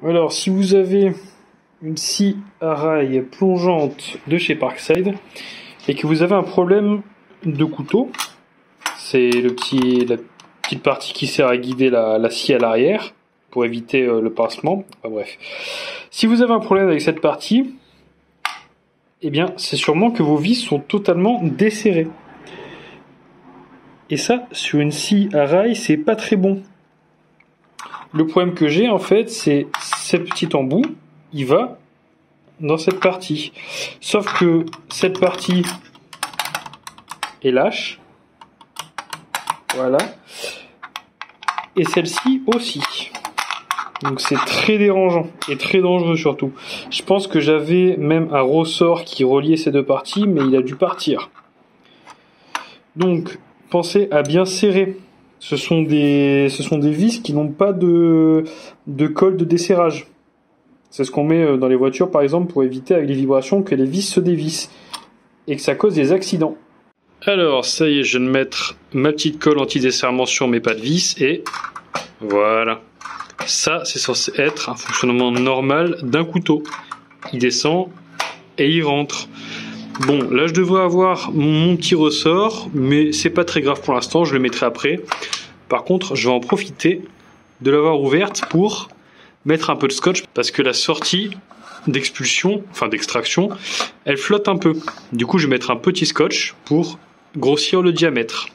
Alors, si vous avez une scie à rail plongeante de chez Parkside et que vous avez un problème de couteau, c'est la petite partie qui sert à guider la scie à l'arrière pour éviter le pincement. Enfin, bref. Si vous avez un problème avec cette partie, eh bien, c'est sûrement que vos vis sont totalement desserrées. Et ça, sur une scie à rail, c'est pas très bon. Le problème que j'ai, en fait, c'est ce petit embout, il va dans cette partie. Sauf que cette partie est lâche. Voilà. Et celle-ci aussi. Donc c'est très dérangeant et très dangereux surtout. Je pense que j'avais même un ressort qui reliait ces deux parties, mais il a dû partir. Donc pensez à bien serrer. Ce sont des vis qui n'ont pas de colle de desserrage. C'est ce qu'on met dans les voitures par exemple pour éviter avec les vibrations que les vis se dévissent et que ça cause des accidents. Alors ça y est, je viens de mettre ma petite colle anti-desserrement sur mes pas de vis et voilà. Ça c'est censé être un fonctionnement normal d'un couteau. Il descend et il rentre. Bon, là je devrais avoir mon petit ressort, mais c'est pas très grave pour l'instant, je le mettrai après. Par contre, je vais en profiter de l'avoir ouverte pour mettre un peu de scotch, parce que la sortie d'expulsion, enfin d'extraction, elle flotte un peu. Du coup, je vais mettre un petit scotch pour grossir le diamètre.